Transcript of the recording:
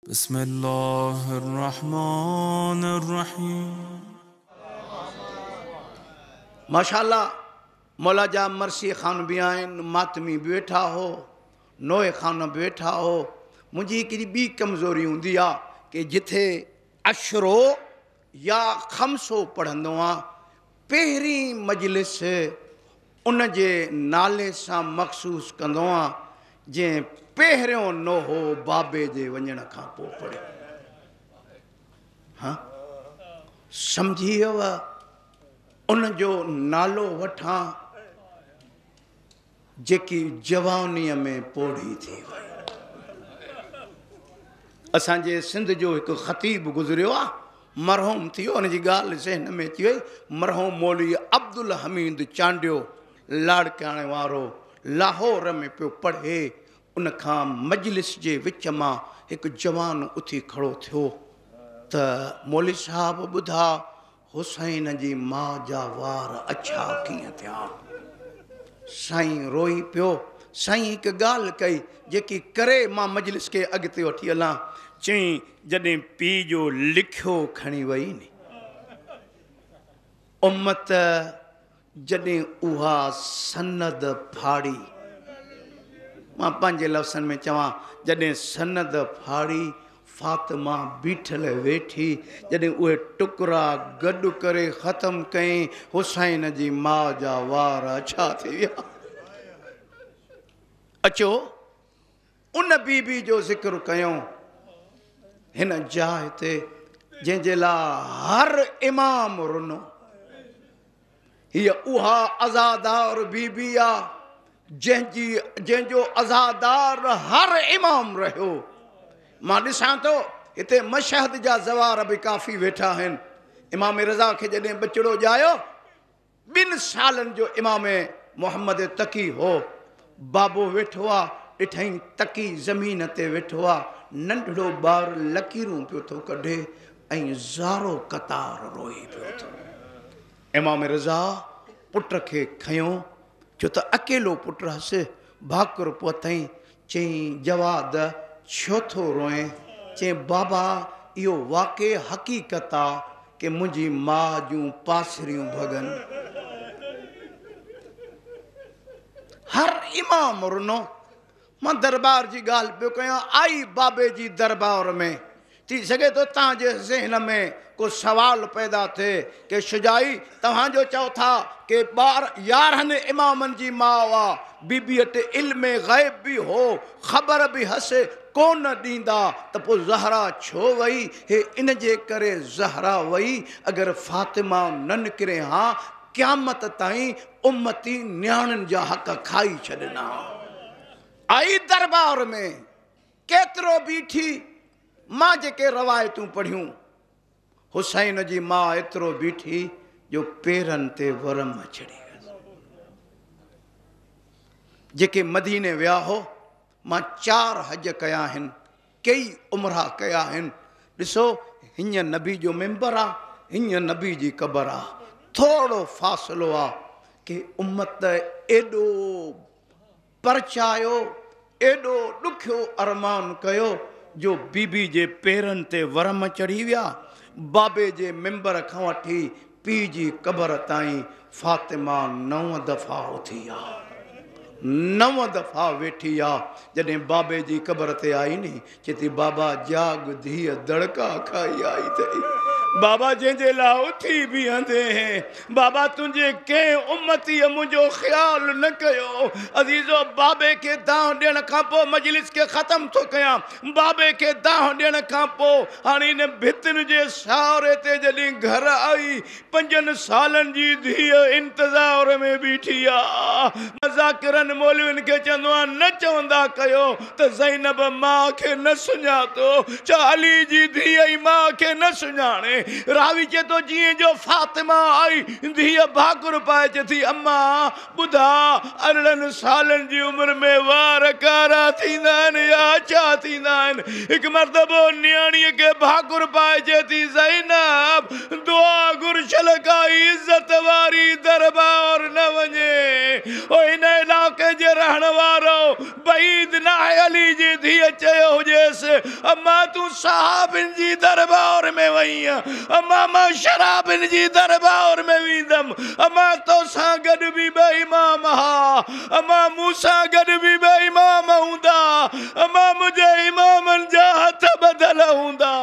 بسم الله الرحمن الرحيم माशाल्लाह मौला जा मरसी खान भी आहिनि, मातमी बि वेठा हो, नोए खान बि वेठा हो। मुंहिंजी हिकिड़ी ॿी कमज़ोरी हूंदी आहे कि जिथे अशरो या खमसो पढ़ंदो आहियां, पहिरीं मजलिस उन जे नाले सां मख़सूस कंदो आहियां जंहिं पहिरियों नोहो बाबे जे वञण खां पोइ पढ़ियो। हाँ सम्झी वियव? उन जो नालो वठां जेकी जवानीअ में पोढ़ी थी वई। असांजे सिंध जो हिकु ख़तीब गुज़रियो आहे, मरहूम थी वियो, हुनजी ॻाल्हि ज़हन में अची वई। मरहूम मौलवी अब्दुल हमीद चांडियो लाड़काणे वारो लाहौर में पियो पढ़े। उन खां मजलिस जे विच मां हिकु जवान उथी खड़ो थियो त मौलवी साहब ॿुधा हुसैन जी माउ जा वार अछा कीअं थिया? साईं रोई पियो। साईं हिकु ॻाल्हि कई जेकी करे मां मजलिस खे अॻिते वठी हलां। चई जॾहिं पीउ जो लिखियो खणी वई नी उम्मत, जॾहिं उहा सनद फाड़ी, मां पंहिंजे लफ़्ज़नि में चवां, जॾहिं सनद फाड़ी फातिमा बीठल वेठी, जॾहिं उहे टुकड़ा गॾु करे ख़तमु कयईं, हुसैन जी माउ जा वार अछा थी विया। अचो उन बीबी जो ज़िक्र कयूं हिन जाइ ते जंहिंजे लाइ हर इमाम रुनो। हीअ उहा अज़ादार बीबी आहे जंहिंजो अज़ादार हर इमाम रहियो। मां ॾिसां थो हिते मशहद जा ज़वार बि काफ़ी वेठा आहिनि। इमाम रज़ा खे जॾहिं बचिड़ो ॼायो, 2 सालनि जो इमाम मोहम्मद तकी हो, बाबो वेठो आहे, ॾिठईं तकी ज़मीन ते वेठो आहे, नंढड़ो ॿार लकीरूं पियो थो कढे ऐं ज़ारो कतार रोई पियो थो। इमाम रज़ा पुट खे खयो, छो त अकेलो पुटु हुअसि, भाकुर पहुतईं। चईं जवाद छो थो रोए? चईं बाबा इहो वाक़ई हक़ीक़त आहे कि मुंहिंजी माउ जूं पासरियूं भॻनि। हर इमाम रुनो। मां दरबार जी ॻाल्हि पियो कयां, आई बाबे जी दरबार में। थी सघे थो तव्हांजे ज़हन में को सवाल पैदा थिए कि शुजाई तव्हांजो चओ था कि 11 इमामनि जी माउ आहे, बीबी वटि इल्म ग़ैब बि हो, ख़बर बि हस, कोन ॾींदा त पोइ ज़हरा छो वई? हे इन जे करे ज़हरा वई अगरि फातिमा न निकिरे हा क़यामत ताईं उम्मती न्याणियुनि जा हक़ खाई छॾंदा। आई दरबार में केतिरो बीठी, मां जेके रवायतूं पढ़ियूं, हुसैन जी माउ एतिरो बीठी जो पेरनि ते वरम चढ़ी वियसि। जेके मदीने विया हो, मां 4 हज कया आहिनि, कई उमरा कया आहिनि। ॾिसो हीअं नबी जो मेंबर आहे, हीअं नबी जी क़बर आहे, थोरो फ़ासिलो आहे कि उम्मत एॾो परचायो, एॾो ॾुखियो अरमान कयो जो बीबी जे पेरनि ते वरम चढ़ी विया। बाबे जे मेंबर खां वठी पीउ जी क़बर ताईं फातिमा 9 दफ़ा उथी आहे, 9 दफ़ा वेठी आहे। जॾहिं बाबे जी क़बर ते आई नी, चए थी बाबा जाग धीअ दड़का खाई आई अथई। बाबा जंहिंजे लाइ उथी बीहंदे हैं, बाबा तुंहिंजे कंहिं उम्मतीअ मुंहिंजो ख़्यालु न कयो। अज़ीज़ो बाबे खे दांह ॾियण खां पोइ मजलिस खे ख़तमु थो कयां। बाबे खे दांह ॾियण खां पोइ हाणे इन भितुनि जे सहारे ते जॾहिं घर आई, 5 सालनि जी धीअ इंतज़ार में बीठी आहे। ज़ाकिरनि मौलवियुनि खे चवंदो आहे न चवंदा कयो त ज़ैनब माउ खे न सुञातो, छा अली जी धीअ ई माउ खे न सुञाणे? रावी चए थो जीअं जो फातिमा आई, धीअ भाकुर पाए चए थी अम्मा ॿुधा 18 सालनि जी उमिरि में वार कारा थींदा आहिनि या छा थींदा आहिनि? हिकु मर्तबो नियाणीअ खे भाकुर पाए चए थी ज़ैनब दुआ घुरशल का इज़त वारी दरबार न वञे। ओ हिन इलाइक़े जे रहण वारो सईद ना अली जी धीअ चयो हुजेसि अम्मा तूं सहाबिन जी दरबार में वई अम्मा मां शराबिन जी दरबार में वींदमि अम्मा तोसां गॾु बि ॿ इमाम हा अम्मा मूंसां गॾु बि ॿ इमाम हूंदा अम्मा मुंहिंजे इमामनि जा हथ ॿधल हूंदा